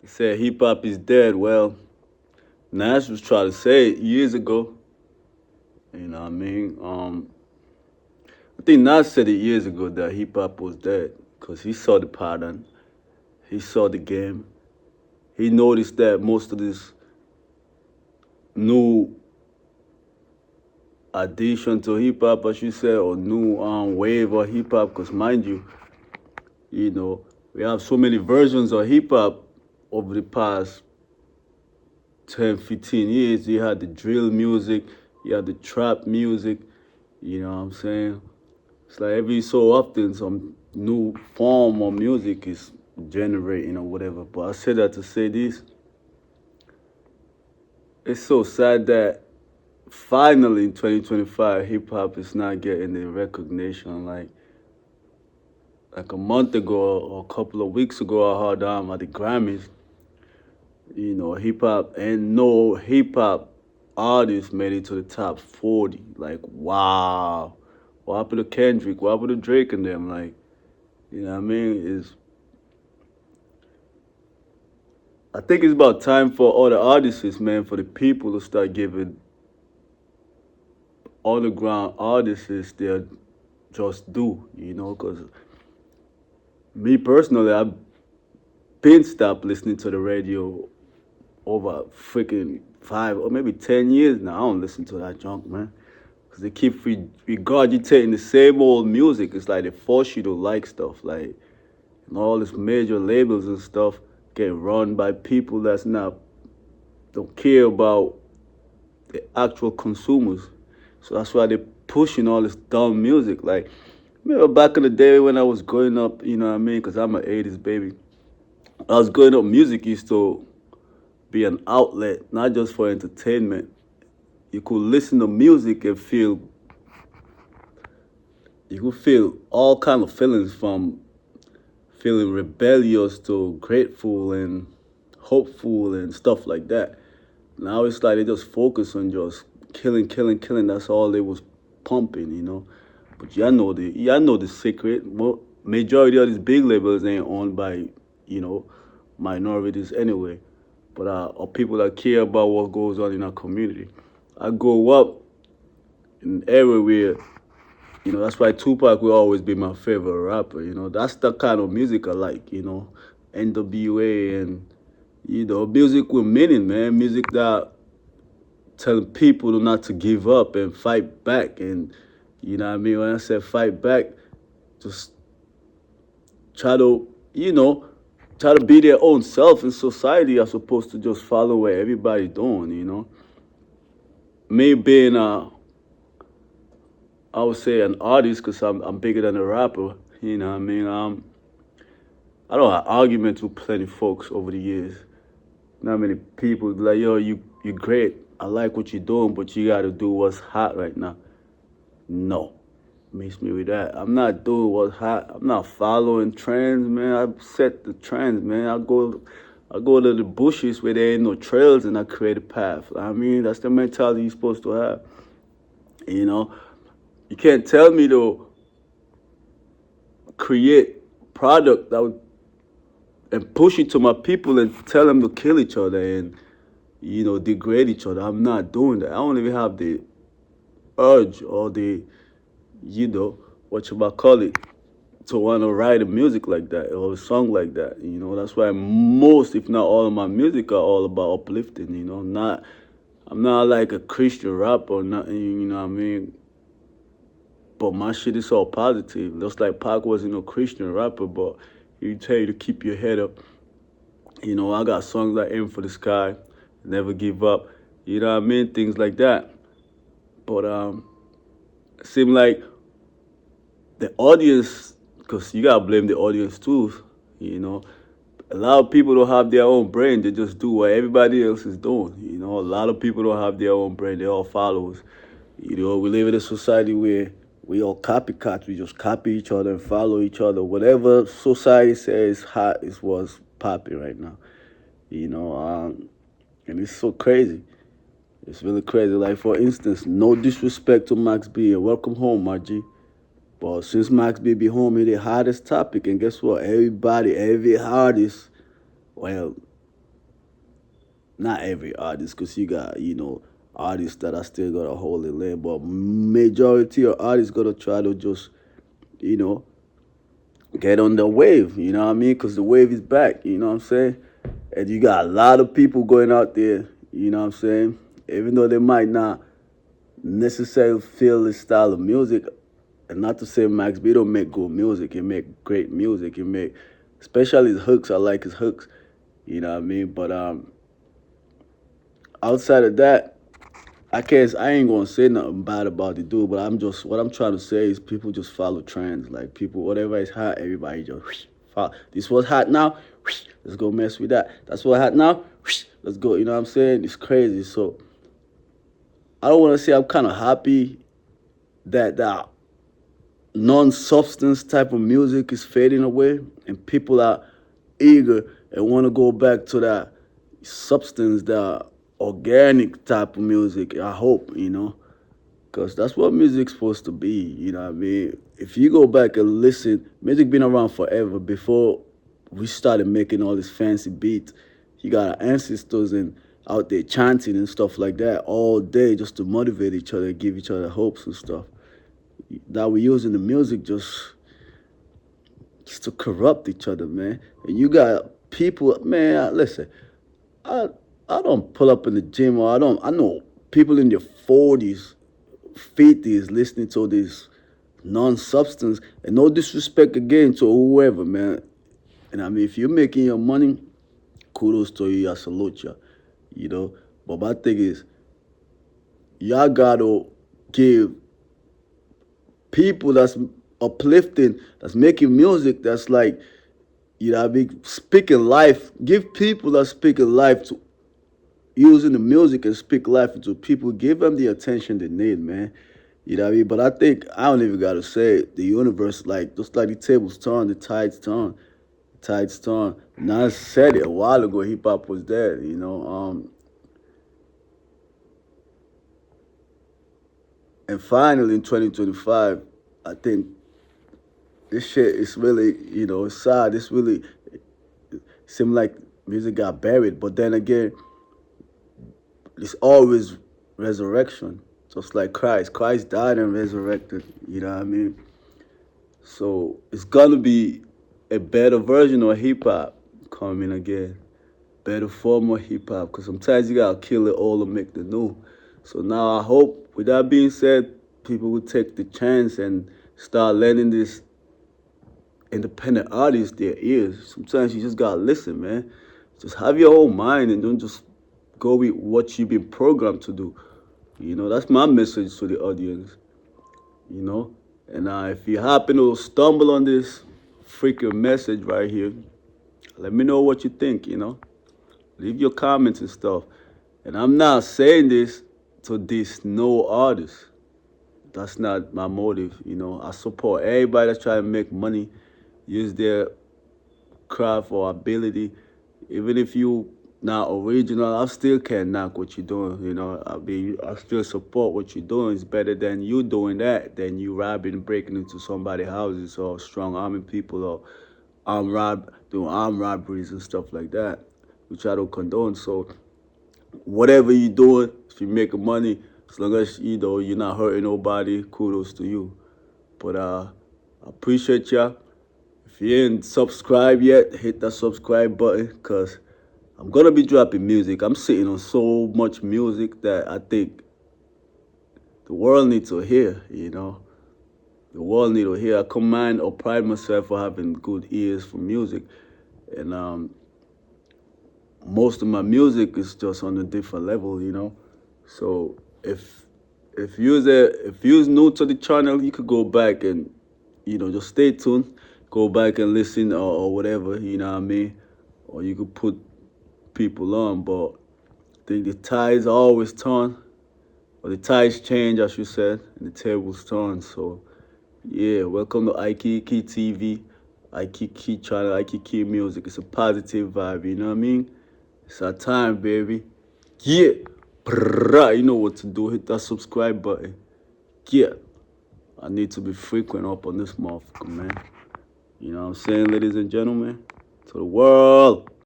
They said hip hop is dead. Well, Nash was trying to say it years ago. You know what I mean? I think Nas said it years ago that hip hop was dead because he saw the pattern, he saw the game, he noticed that most of this new addition to hip hop, as you said, or new wave of hip hop, because mind you, you know, we have so many versions of hip hop over the past 10, 15 years. You had the drill music, you had the trap music, you know what I'm saying? It's like every so often some new form of music is generating or whatever. But I say that to say this. It's so sad that finally in 2025 hip hop is not getting the recognition like a month ago or a couple of weeks ago I heard at the Grammys, hip hop and no hip hop artist made it to the top 40. Like wow. What happened to Kendrick? What happened to Drake and them? Like, you know what I mean? Is I think it's about time for all the artists, man, for the people to start giving underground artists their just due, because me personally, I've been stopped listening to the radio over freaking 5 or maybe 10 years now. I don't listen to that junk, man. Because they keep regurgitating the same old music. It's like they force you to like stuff. Like, all these major labels and stuff get run by people that's not, don't care about the actual consumers. So that's why they're pushing all this dumb music. Like, remember back in the day when I was growing up, you know what I mean? Because I'm an 80s baby. I was growing up, music used to be an outlet, not just for entertainment. You could listen to music and you could feel all kind of feelings from feeling rebellious to grateful and hopeful and stuff like that. Now it's like they just focus on just killing, killing, killing. That's all they was pumping. But y'all know the secret. Majority of these big labels ain't owned by, you know, minorities anyway, but or people that care about what goes on in our community. I grew up in an era where, that's why Tupac will always be my favorite rapper. That's the kind of music I like. NWA and music with meaning, man. Music that telling people not to give up and fight back. And you know what I mean? When I said fight back, just try to, try to be their own self in society as opposed to just follow what everybody doing. Me being I would say an artist because I'm bigger than a rapper. You know what I mean? I don't have arguments with plenty folks over the years. Not many people be like, yo, you great. I like what you're doing, but you gotta do what's hot right now. No. Miss me with that. I'm not doing what's hot. I'm not following trends, man. I set the trends, man. I go to the bushes where there ain't no trails and I create a path. I mean, that's the mentality you're supposed to have. You know? You can't tell me to create product that would and push it to my people and tell them to kill each other and degrade each other. I'm not doing that. I don't even have the urge or the what you might call it to want to write a music like that or a song like that. That's why most, if not all, of my music are all about uplifting. Not I'm not like a Christian rapper or nothing. You know what I mean? But my shit is all positive. Just like Pac wasn't a Christian rapper, but he tell you to keep your head up. I got songs like Aim for the Sky, Never Give Up. You know what I mean? Things like that. But it seemed like the audience, because you gotta blame the audience too. A lot of people don't have their own brain. They just do what everybody else is doing. A lot of people don't have their own brain. They're all followers. We live in a society where we all copycats. We just copy each other and follow each other. Whatever society says hot is what's popping right now. And it's so crazy. It's really crazy. Like for instance, no disrespect to Max B and welcome home, my G. But since Max B be home, it's the hottest topic, and guess what? Every artist, well, not every artist, because you got, artists that are still gonna hold it lane, but majority of artists gonna try to just, you know, get on the wave, you know what I mean? Because the wave is back, you know what I'm saying? And you got a lot of people going out there, you know what I'm saying? Even though they might not necessarily feel this style of music, and not to say Max B don't make good music, he make great music, he make, especially his hooks, I like his hooks, you know what I mean? But outside of that, I ain't gonna say nothing bad about the dude, but what I'm trying to say is people just follow trends. Like people, whatever is hot, everybody just follow. This was hot now, let's go mess with that. That's what hot now, let's go. You know what I'm saying? It's crazy. So I don't want to say I'm kind of happy that non-substance type of music is fading away, and people are eager and want to go back to that substance, that organic type of music. I hope, because that's what music's supposed to be. You know what I mean? If you go back and listen, music been around forever. Before we started making all this fancy beats, you got our ancestors and out there chanting and stuff like that all day just to motivate each other, give each other hopes and stuff. That we using the music just to corrupt each other, man. And you got people, man. Listen, I I don't pull up in the gym, or I know people in their 40s, 50s listening to this non-substance, and no disrespect again to whoever, man. And I mean, if you're making your money, kudos to you. I salute you. You know, but my thing is, y'all gotta give people that's uplifting, that's making music, that's like, I mean, speaking life. Give people that speaking life to using the music and speak life into people. Give them the attention they need, man. You know what I mean? But I think I don't even gotta say it. The universe, like just like the tables turn, the tides turn, tides turn. Nas said it a while ago. Hip hop was dead. And finally in 2025, I think this shit is really, it's sad. It's really it seemed like music got buried. But then again, it's always resurrection. Just like Christ. Christ died and resurrected. You know what I mean? So it's gonna be a better version of hip hop coming again. Better form of hip hop. Cause sometimes you gotta kill it all to make the new. So now I hope, with that being said, people will take the chance and start lending this independent artists their ears. Sometimes you just gotta listen, man. Just have your own mind and don't just go with what you've been programmed to do. That's my message to the audience. You know, and if you happen to stumble on this freaking message right here, let me know what you think. Leave your comments and stuff. And I'm not saying this to diss no artist. That's not my motive. I support everybody that's trying to make money, use their craft or ability. Even if you not original, I still can't knock what you're doing. I still support what you're doing. It's better than you doing that than you robbing, breaking into somebody's houses, or strong arming people, or doing armed robberies and stuff like that, which I don't condone. So whatever you're doing, if you're making money, as long as you're not hurting nobody, kudos to you. But I appreciate y'all. If you ain't subscribed yet, hit that subscribe button, because I'm gonna be dropping music. I'm sitting on so much music that I think the world needs to hear. The world needs to hear. I command or pride myself for having good ears for music. And most of my music is just on a different level. So if you're new to the channel, you could go back and just stay tuned. Go back and listen, or whatever, you know what I mean? Or you could put people on, but I think the tides always turn, or the tides change, as you said, and the tables turn. So yeah, welcome to Ikiki TV, Ikiki channel, Ikiki music. It's a positive vibe, you know what I mean? It's our time, baby. Yeah, brah, you know what to do. Hit that subscribe button. Yeah, I need to be frequent up on this motherfucker, man. You know what I'm saying, ladies and gentlemen? To the world.